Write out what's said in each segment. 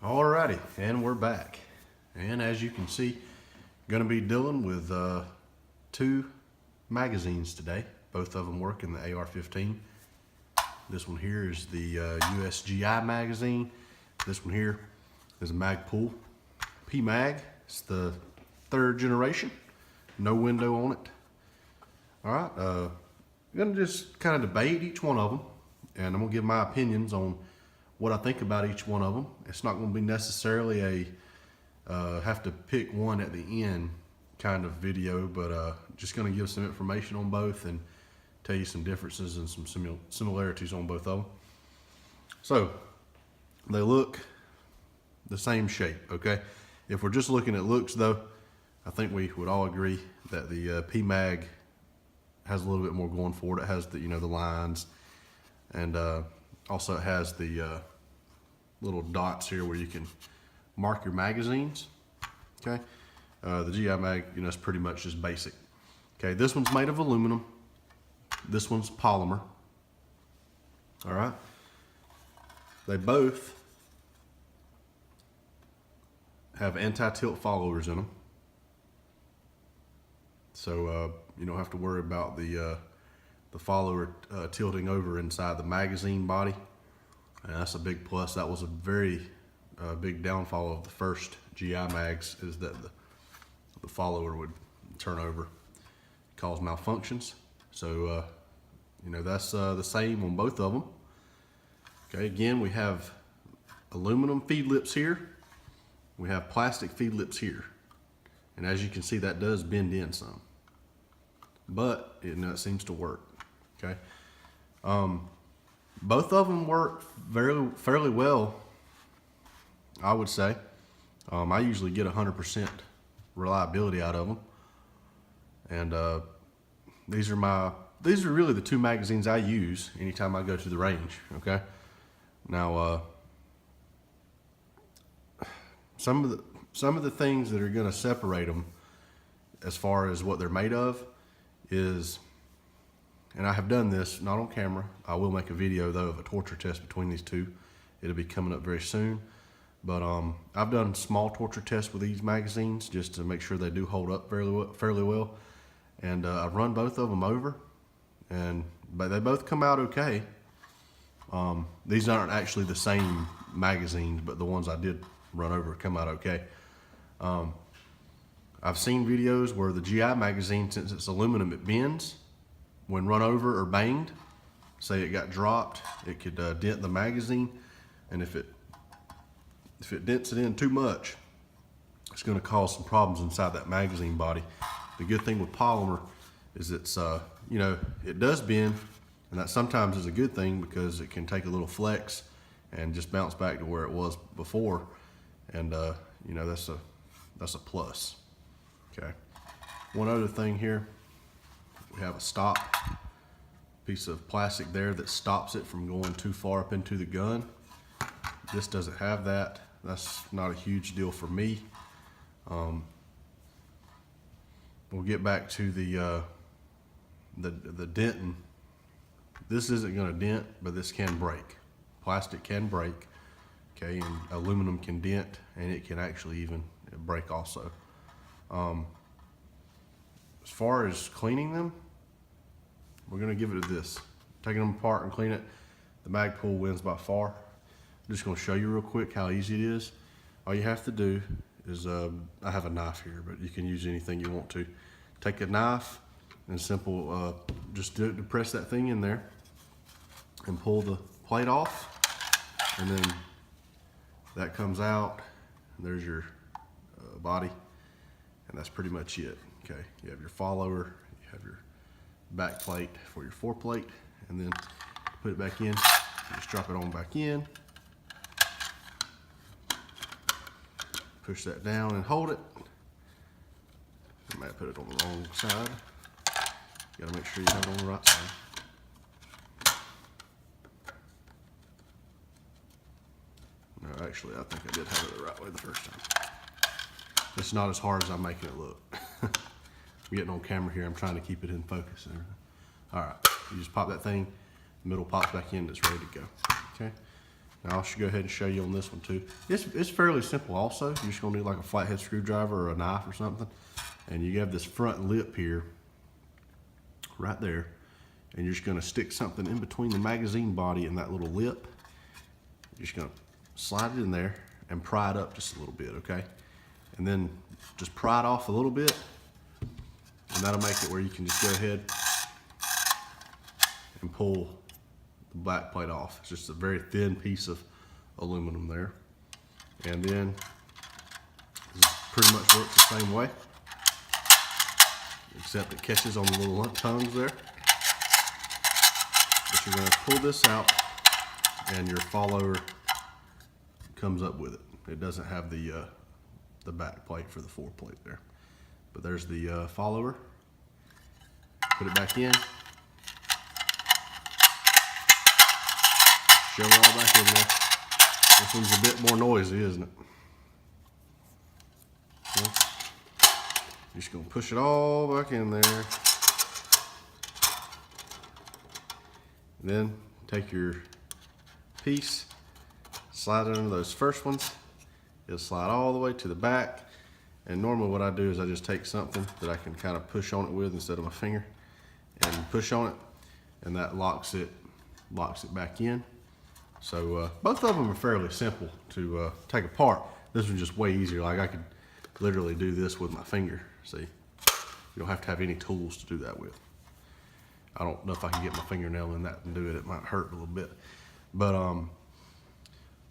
Alrighty, and we're back. And as you can see, going to be dealing with two magazines today. Both of them work in the AR-15. This one here is the USGI magazine. This one here is a Magpul PMAG. It's the third generation. No window on it. Alright, I'm going to just kind of debate each one of them. And I'm going to give my opinions on what I think about each one of them. It's not going to be necessarily a have to pick one at the end kind of video, but just going to give some information on both and tell you some differences and some similarities on both of them. So they look the same shape, okay? If we're just looking at looks though, I think we would all agree that the PMAG has a little bit more going for it. It has the, the lines, and also it has the little dots here where you can mark your magazines, okay? The GI mag, is pretty much just basic. Okay, this one's made of aluminum. This one's polymer. All right. They both have anti-tilt followers in them. So you don't have to worry about the follower tilting over inside the magazine body. And that's a big plus. That was a very big downfall of the first GI mags, is that the follower would turn over, cause malfunctions. So that's the same on both of them. Okay, again, we have aluminum feed lips here. We have plastic feed lips here. And as you can see, that does bend in some, but it seems to work. Okay, both of them work fairly well, I would say. I usually get 100% reliability out of them, and these are really the two magazines I use anytime I go to the range. Okay, now some of the things that are going to separate them as far as what they're made of is, and I have done this not on camera. I will make a video though of a torture test between these two. It'll be coming up very soon. But I've done small torture tests with these magazines just to make sure they do hold up fairly well. And I've run both of them over, but they both come out okay. These aren't actually the same magazines, but the ones I did run over come out okay. I've seen videos where the GI magazine, since it's aluminum, it bends when run over or banged. Say it got dropped, it could dent the magazine, and if it dents it in too much, it's going to cause some problems inside that magazine body. The good thing with polymer is it's it does bend, and that sometimes is a good thing because it can take a little flex and just bounce back to where it was before, and that's a plus. Okay, one other thing here, we have a stop piece of plastic there that stops it from going too far up into the gun. This doesn't have that. That's not a huge deal for me. We'll get back to the denting. This isn't going to dent, but this can break. Plastic can break, okay, and aluminum can dent, and it can actually even break also. As far as cleaning them, we're going to give it this. Taking them apart and clean it, the Magpul wins by far. I'm just going to show you real quick how easy it is. All you have to do is, I have a knife here, but you can use anything you want to. Take a knife and just press that thing in there and pull the plate off, and then that comes out, and there's your body, and that's pretty much it. Okay, you have your follower, you have your back plate for your foreplate, and then put it back in. Just drop it on back in. Push that down and hold it. I might put it on the wrong side. You gotta make sure you have it on the right side. No, actually, I think I did have it the right way the first time. It's not as hard as I'm making it look. I'm getting on camera here. I'm trying to keep it in focus and everything. All right, you just pop that thing, the middle pops back in, it's ready to go. Okay. Now I should go ahead and show you on this one too. It's fairly simple also. You're just gonna need like a flathead screwdriver or a knife or something. And you have this front lip here, right there. And you're just gonna stick something in between the magazine body and that little lip. You're just gonna slide it in there and pry it up just a little bit, okay? And then just pry it off a little bit, and that'll make it where you can just go ahead and pull the back plate off. It's just a very thin piece of aluminum there. And then this pretty much works the same way, except it catches on the little tongues there. But you're going to pull this out, and your follower comes up with it. It doesn't have the back plate for the fork plate there. But there's the follower. Put it back in. Shove it all back in there. This one's a bit more noisy, isn't it? Okay. You're just gonna push it all back in there. And then take your piece, slide it under those first ones. It'll slide all the way to the back. And normally what I do is I just take something that I can kind of push on it with instead of my finger and push on it, and that locks it back in. So both of them are fairly simple to take apart. This one's just way easier. Like I could literally do this with my finger. See, you don't have to have any tools to do that with. I don't know if I can get my fingernail in that and do it. It might hurt a little bit. But all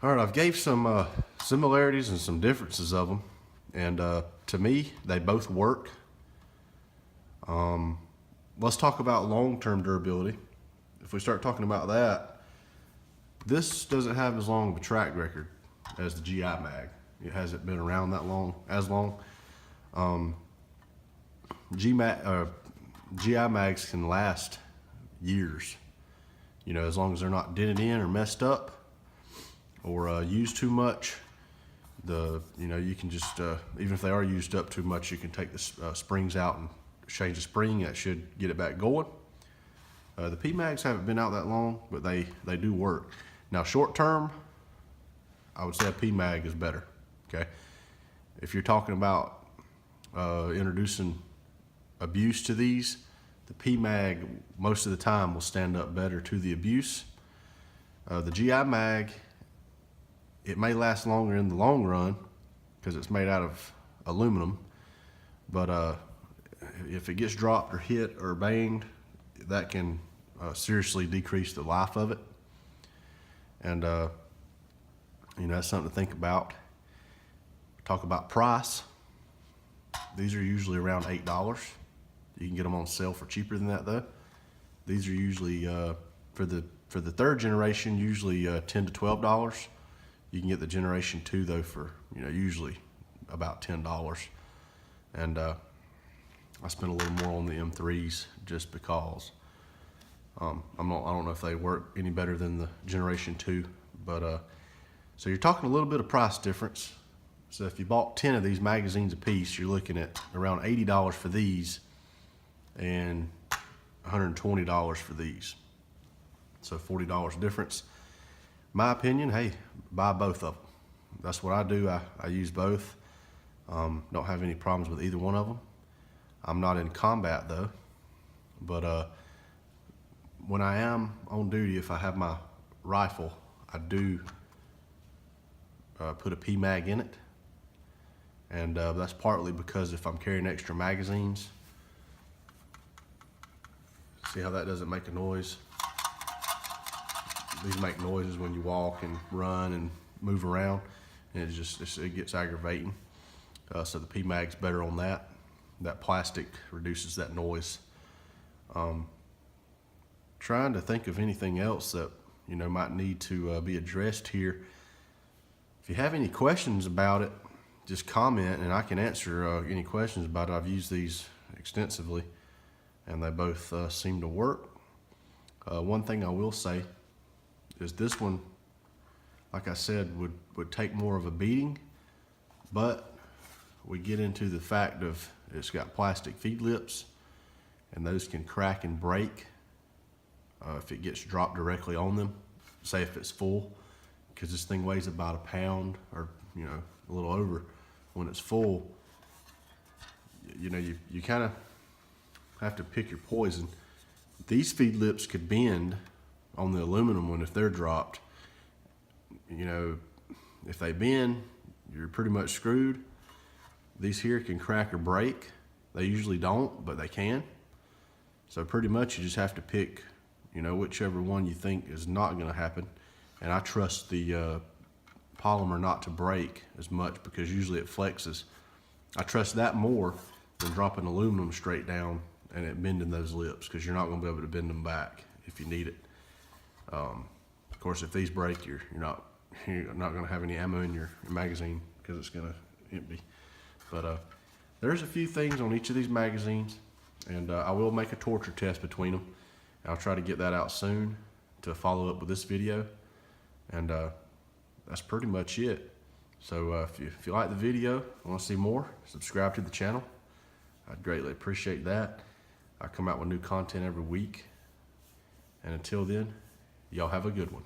right, I've gave some similarities and some differences of them. And to me, they both work. Let's talk about long-term durability. If we start talking about that, this doesn't have as long of a track record as the GI mag. It hasn't been around that long, as long. GI mags can last years, you know, as long as they're not dented in or messed up or used too much. You can just, even if they are used up too much, you can take the springs out and change the spring. That should get it back going. The PMAGs haven't been out that long, but they do work. Now, short term, I would say a PMAG is better, okay? If you're talking about introducing abuse to these, the PMAG most of the time will stand up better to the abuse. The GI mag, it may last longer in the long run because it's made out of aluminum, but if it gets dropped or hit or banged, that can seriously decrease the life of it. And that's something to think about. Talk about price. These are usually around $8. You can get them on sale for cheaper than that though. These are usually for the third generation, usually $10 to $12. You can get the generation 2 though for usually about $10. And I spent a little more on the M3s just because I don't know if they work any better than the generation 2, but so you're talking a little bit of price difference. So if you bought 10 of these magazines a piece, you're looking at around $80 for these and $120 for these. So $40 difference. My opinion, hey, buy both of them. That's what I do. I use both. Don't have any problems with either one of them. I'm not in combat though, but when I am on duty, if I have my rifle, I do put a PMAG in it. And that's partly because if I'm carrying extra magazines, see how that doesn't make a noise? These make noises when you walk and run and move around, and it gets aggravating. So the PMAG's better on that. That plastic reduces that noise. Trying to think of anything else that might need to be addressed here. If you have any questions about it, just comment and I can answer any questions about it. I've used these extensively and they both seem to work. One thing I will say is this one, like I said, would take more of a beating, but we get into the fact of it's got plastic feed lips and those can crack and break if it gets dropped directly on them. Say if it's full, because this thing weighs about a pound or, you know, a little over when it's full. You know, you kind of have to pick your poison. These feed lips could bend on the aluminum one if they're dropped. You know, if they bend, you're pretty much screwed. These here can crack or break. They usually don't, but they can. So pretty much you just have to pick, you know, whichever one you think is not going to happen. And I trust the polymer not to break as much because usually it flexes. I trust that more than dropping aluminum straight down and it bending those lips, because you're not going to be able to bend them back if you need it. Of course, if these break, you're not going to have any ammo in your magazine because it's going to empty. But there's a few things on each of these magazines, and I will make a torture test between them. I'll try to get that out soon to follow up with this video, and that's pretty much it. So if you like the video, want to see more, subscribe to the channel. I'd greatly appreciate that. I come out with new content every week, and until then, y'all have a good one.